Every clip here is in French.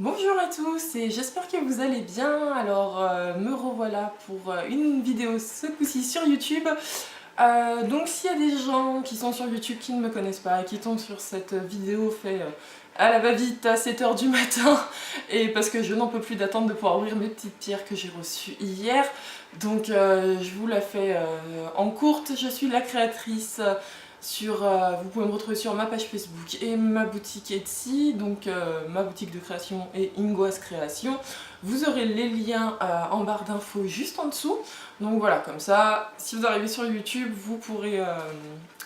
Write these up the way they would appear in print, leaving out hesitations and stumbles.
Bonjour à tous et j'espère que vous allez bien. Alors me revoilà pour une vidéo ce coup-ci sur YouTube. Donc s'il y a des gens qui sont sur YouTube qui ne me connaissent pas et qui tombent sur cette vidéo fait à la va-vite à 7h du matin et parce que je n'en peux plus d'attendre de pouvoir ouvrir mes petites pierres que j'ai reçues hier, donc je vous la fais en courte. Je suis la créatrice vous pouvez me retrouver sur ma page Facebook et ma boutique Etsy, donc ma boutique de création et Ingoise Création. Vous aurez les liens en barre d'infos juste en dessous. Donc voilà, comme ça, si vous arrivez sur YouTube, vous pourrez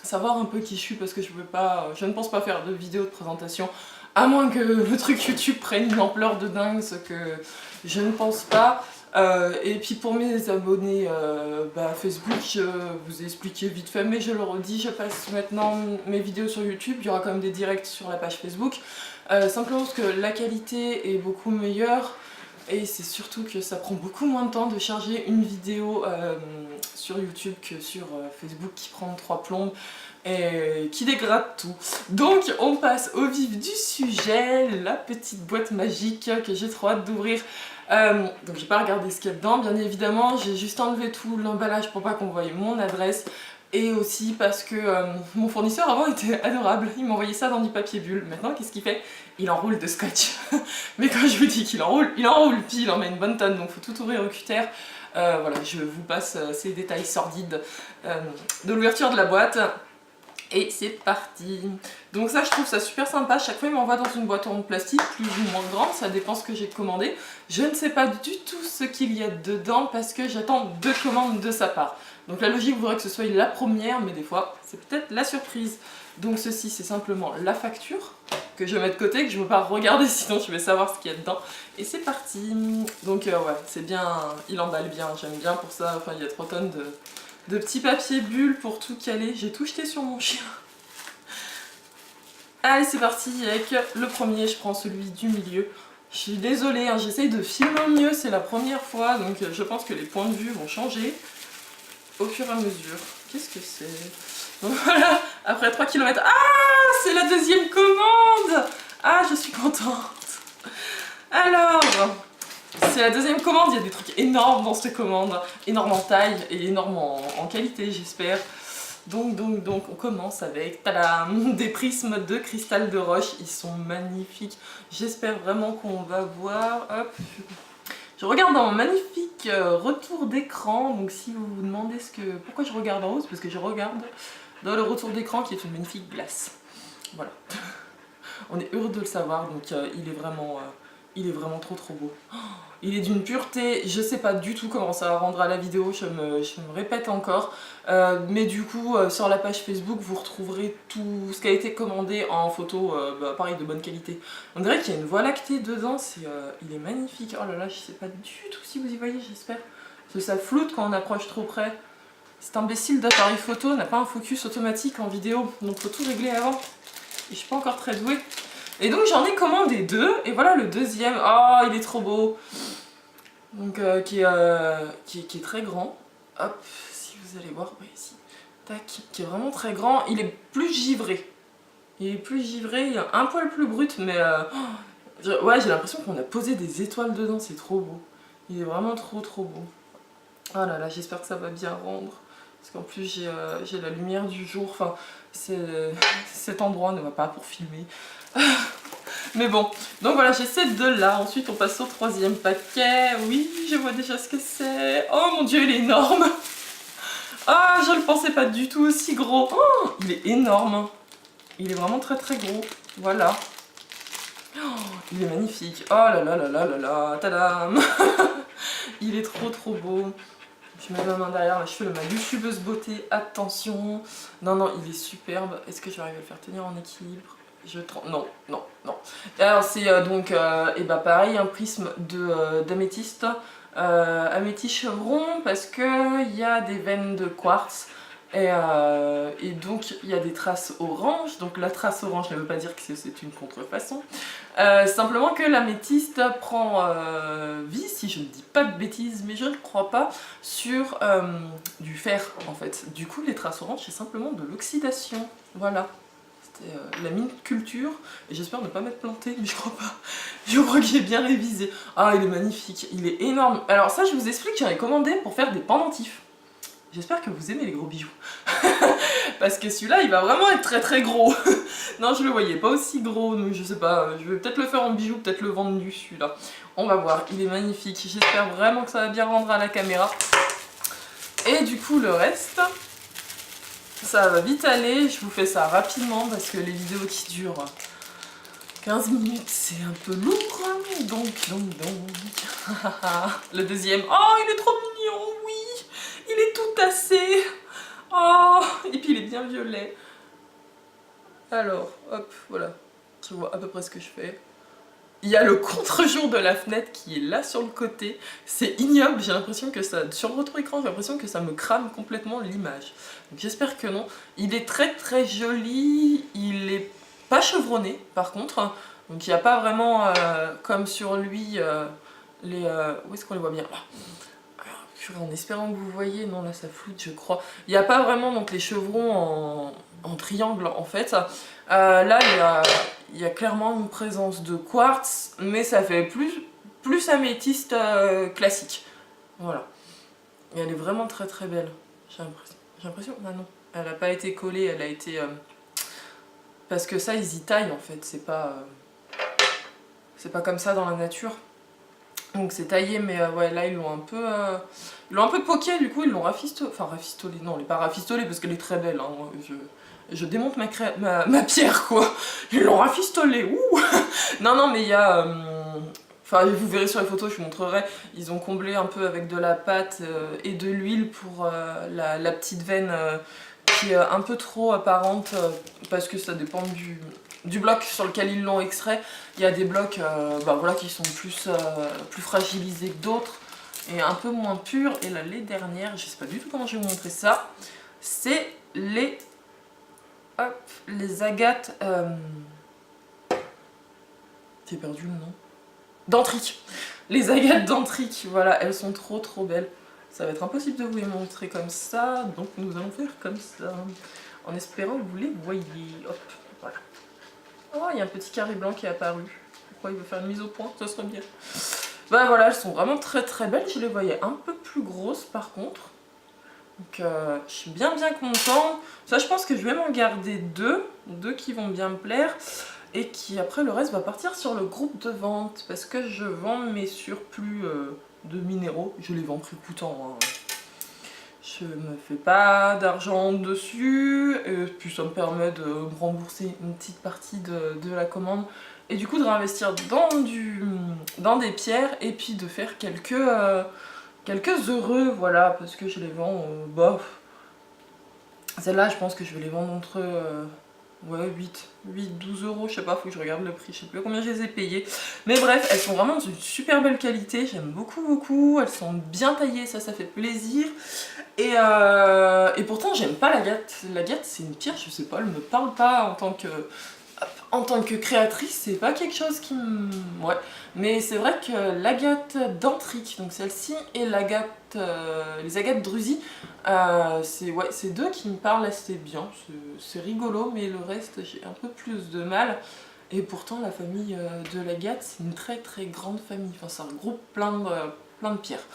savoir un peu qui je suis, parce que je ne pense pas faire de vidéo de présentation, à moins que le truc YouTube prenne une ampleur de dingue, ce que je ne pense pas. Et puis pour mes abonnés Facebook, je vous ai expliqué vite fait, mais je le redis, je passe maintenant mes vidéos sur YouTube. Il y aura quand même des directs sur la page Facebook, simplement parce que la qualité est beaucoup meilleure. Et c'est surtout que ça prend beaucoup moins de temps de charger une vidéo sur YouTube que sur Facebook, qui prend 3 plombes et qui dégrade tout. Donc on passe au vif du sujet, la petite boîte magique que j'ai trop hâte d'ouvrir. Donc j'ai pas regardé ce qu'il y a dedans, bien évidemment, j'ai juste enlevé tout l'emballage pour pas qu'on voie mon adresse. Et aussi parce que mon fournisseur avant était adorable, il m'envoyait ça dans du papier bulle. Maintenant qu'est-ce qu'il fait? Il enroule de scotch. Mais quand je vous dis qu'il enroule, puis il en met une bonne tonne, donc faut tout ouvrir au cutter. Voilà, je vous passe ces détails sordides de l'ouverture de la boîte. Et c'est parti. Donc ça, je trouve ça super sympa. Chaque fois il m'envoie dans une boîte en plastique, plus ou moins grande, ça dépend ce que j'ai commandé. Je ne sais pas du tout ce qu'il y a dedans parce que j'attends 2 commandes de sa part. Donc la logique voudrait que ce soit la première, mais des fois c'est peut-être la surprise. Donc ceci, c'est simplement la facture que je mets de côté, que je ne veux pas regarder sinon je vais savoir ce qu'il y a dedans. Et c'est parti. Donc ouais, c'est bien, il emballe bien, j'aime bien pour ça. Enfin, il y a 3 tonnes de petits papiers bulles pour tout caler. J'ai tout jeté sur mon chien. Allez, c'est parti avec le premier. Je prends celui du milieu. Je suis désolée, hein, j'essaye de filmer au mieux, c'est la première fois, donc je pense que les points de vue vont changer au fur et à mesure. Qu'est-ce que c'est? Voilà, après 3 km. Ah, c'est la deuxième commande! Ah, je suis contente. Alors, c'est la deuxième commande, il y a des trucs énormes dans cette commande. Énormes en taille et énormes en qualité, j'espère. Donc, on commence avec tadam, des prismes de cristal de roche. Ils sont magnifiques. J'espère vraiment qu'on va voir. Hop. Je regarde dans mon magnifique retour d'écran. Donc si vous vous demandez pourquoi je regarde en haut, c'est parce que je regarde dans le retour d'écran qui est une magnifique glace. Voilà. On est heureux de le savoir. Donc il est vraiment trop beau. Oh, il est d'une pureté, je sais pas du tout comment ça rendra la vidéo, je me répète encore. Mais du coup, sur la page Facebook, vous retrouverez tout ce qui a été commandé en photo, pareil, de bonne qualité. On dirait qu'il y a une voie lactée dedans, il est magnifique. Oh là là, je sais pas du tout si vous y voyez, j'espère. Parce que ça floute quand on approche trop près. Cet imbécile d'appareil photo n'a pas un focus automatique en vidéo, donc faut tout régler avant. Et je suis pas encore très douée. Et donc j'en ai commandé 2, et voilà le deuxième. Oh, il est trop beau. Donc qui est très grand. Hop, si vous allez voir, oui, ici. Tac, qui est vraiment très grand. Il est plus givré. Il est plus givré, il est un poil plus brut, mais ouais, j'ai l'impression qu'on a posé des étoiles dedans, c'est trop beau. Il est vraiment trop beau. Oh là là, j'espère que ça va bien rendre. Parce qu'en plus j'ai la lumière du jour, enfin cet endroit ne va pas pour filmer. Mais bon, donc voilà, j'ai ces 2 là. Ensuite on passe au 3e paquet. Oui, je vois déjà ce que c'est. Oh mon dieu, il est énorme. Ah, je le pensais pas du tout aussi gros. Oh, il est énorme. Il est vraiment très gros. Voilà. Oh, il est magnifique. Oh là là là là là là. Tadam. Il est trop beau. Je mets ma main derrière, là, je fais ma youtubeuse beauté, attention. Non, il est superbe. Est-ce que je vais arriver à le faire tenir en équilibre? Non. Alors c'est pareil, un prisme d'améthyste, améthyste chevron, parce qu'il y a des veines de quartz. Et donc il y a des traces orange, donc la trace orange ne veut pas dire que c'est une contrefaçon. Simplement que l'améthyste prend vie, si je ne dis pas de bêtises, mais je ne crois pas, sur du fer en fait. Du coup les traces oranges c'est simplement de l'oxydation, voilà. c'était la mine culture. Et j'espère ne pas m'être plantée, mais je crois pas. Je crois que j'ai bien révisé. Ah, il est magnifique, il est énorme. Alors ça, je vous explique, j'en ai commandé pour faire des pendentifs. J'espère que vous aimez les gros bijoux. Parce que celui-là, il va vraiment être très très gros. Non, je le voyais pas aussi gros, donc je sais pas. Je vais peut-être le faire en bijoux, peut-être le vendre nu, celui-là. On va voir, il est magnifique. J'espère vraiment que ça va bien rendre à la caméra. Et du coup, le reste, ça va vite aller. Je vous fais ça rapidement parce que les vidéos qui durent 15 minutes, c'est un peu lourd. Donc. Le deuxième. Oh, il est trop mignon, oui. Il est tout tassé. Oh, et puis il est bien violet. Alors, hop, voilà. Tu vois à peu près ce que je fais. Il y a le contre-jour de la fenêtre qui est là sur le côté. C'est ignoble, j'ai l'impression que ça... Sur le rétro-écran, j'ai l'impression que ça me crame complètement l'image. Donc j'espère que non. Il est très très joli. Il est pas chevronné, par contre. Donc il n'y a pas vraiment, comme sur lui, les... où est-ce qu'on les voit bien là? En espérant que vous voyez, non là ça floute je crois. Il n'y a pas vraiment donc les chevrons en triangle en fait. Là il y a clairement une présence de quartz, mais ça fait plus améthyste classique. Voilà. Et elle est vraiment très très belle. J'ai l'impression, ah non, elle n'a pas été collée, elle a été... parce que ça ils y taillent en fait, c'est pas comme ça dans la nature. Donc c'est taillé, mais ouais, là ils l'ont un peu poké, du coup ils l'ont rafistolé. Enfin rafistolé, non, elle n'est pas rafistolée parce qu'elle est très belle. Hein. Je démonte ma pierre quoi. Ils l'ont rafistolée, ouh. Non, mais il y a... Enfin, vous verrez sur les photos, je vous montrerai. Ils ont comblé un peu avec de la pâte et de l'huile pour la petite veine qui est un peu trop apparente parce que ça dépend du bloc sur lequel ils l'ont extrait. Il y a des blocs voilà, qui sont plus fragilisés que d'autres et un peu moins purs. Et là, les dernières, je sais pas du tout comment je vais vous montrer ça, c'est les agates... J'ai perdu le nom. Dentrique. Les agates dentriques, voilà, elles sont trop trop belles. Ça va être impossible de vous les montrer comme ça, donc nous allons faire comme ça, en espérant que vous les voyez. Hop, voilà. Oh, il y a un petit carré blanc qui est apparu. Pourquoi il veut faire une mise au point? Ça serait bien. Bah voilà, elles sont vraiment très très belles. Je les voyais un peu plus grosses par contre. Donc je suis bien contente. Ça, je pense que je vais m'en garder deux qui vont bien me plaire. Et qui après le reste va partir sur le groupe de vente. Parce que je vends mes surplus de minéraux. Je les vends prix coûtant. Hein. Je me fais pas d'argent dessus. Et puis ça me permet de me rembourser une petite partie de la commande. Et du coup de réinvestir dans des pierres. Et puis de faire quelques heureux. Voilà, parce que je les vends bof. Celles-là je pense que je vais les vendre entre... ouais, 12 euros, je sais pas, faut que je regarde le prix, je sais plus combien je les ai payées. Mais bref, elles sont vraiment d'une super belle qualité, j'aime beaucoup, elles sont bien taillées, ça fait plaisir. Et pourtant, j'aime pas l'agate. L'agate, c'est une pierre, je sais pas, elle me parle pas en tant que créatrice, c'est pas quelque chose qui me... Ouais. Mais c'est vrai que l'agate dentrique, donc celle-ci, et l'agate, les agates druzy, c'est deux qui me parlent assez bien. C'est rigolo, mais le reste, j'ai un peu plus de mal. Et pourtant, la famille de l'agate, c'est une très très grande famille. Enfin, ça regroupe plein de pierres.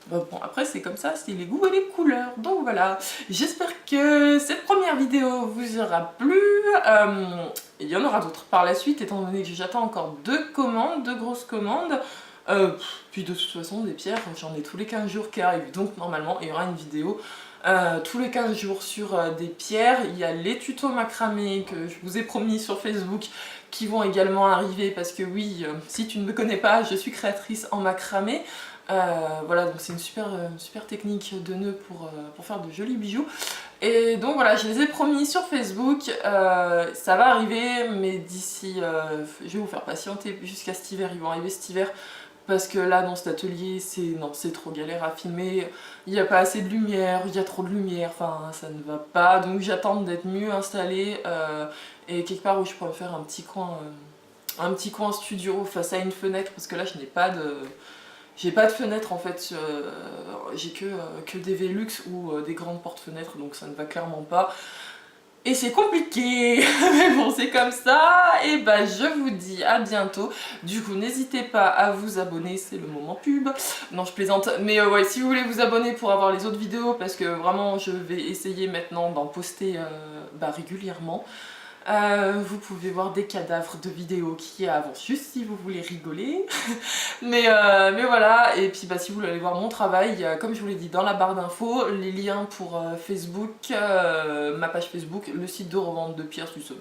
Bon, après c'est comme ça, c'est les goûts et les couleurs. Donc voilà, j'espère que cette première vidéo vous aura plu. Il y en aura d'autres par la suite, étant donné que j'attends encore deux grosses commandes. Puis de toute façon, des pierres, j'en ai tous les 15 jours qui arrivent. Donc normalement, il y aura une vidéo tous les 15 jours sur des pierres. Il y a les tutos macramé que je vous ai promis sur Facebook qui vont également arriver. Parce que oui, si tu ne me connais pas, je suis créatrice en macramé. Voilà, donc c'est une super technique de nœud pour faire de jolis bijoux. Et donc voilà, je les ai promis sur Facebook, ça va arriver, mais d'ici, je vais vous faire patienter jusqu'à cet hiver, ils vont arriver cet hiver. Parce que là, dans cet atelier, c'est trop galère à filmer, il n'y a pas assez de lumière, il y a trop de lumière, enfin ça ne va pas. Donc j'attends d'être mieux installée et quelque part où je pourrais faire un petit coin studio face à une fenêtre, parce que là je n'ai pas de... J'ai pas de fenêtre en fait, j'ai que des Velux ou des grandes portes-fenêtres, donc ça ne va clairement pas. Et c'est compliqué, mais bon c'est comme ça, et bah je vous dis à bientôt. Du coup n'hésitez pas à vous abonner, c'est le moment pub. Non je plaisante, mais ouais si vous voulez vous abonner pour avoir les autres vidéos, parce que vraiment je vais essayer maintenant d'en poster régulièrement. Vous pouvez voir des cadavres de vidéos qui avancent juste si vous voulez rigoler. mais voilà, et puis bah, si vous voulez aller voir mon travail, il y a, comme je vous l'ai dit dans la barre d'infos, les liens pour Facebook, ma page Facebook, le site de revente de pierres, si ça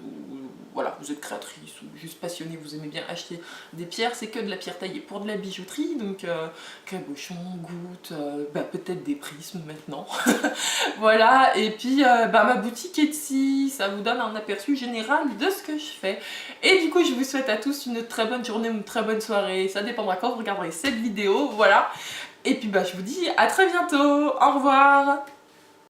voilà, vous êtes créatrice ou juste passionné, vous aimez bien acheter des pierres, c'est que de la pierre taillée pour de la bijouterie, donc cabochon, gouttes, peut-être des prismes maintenant. Voilà, et puis ma boutique Etsy, ça vous donne un aperçu général de ce que je fais. Et du coup, je vous souhaite à tous une très bonne journée ou une très bonne soirée, ça dépendra quand vous regarderez cette vidéo, voilà. Et puis je vous dis à très bientôt, au revoir.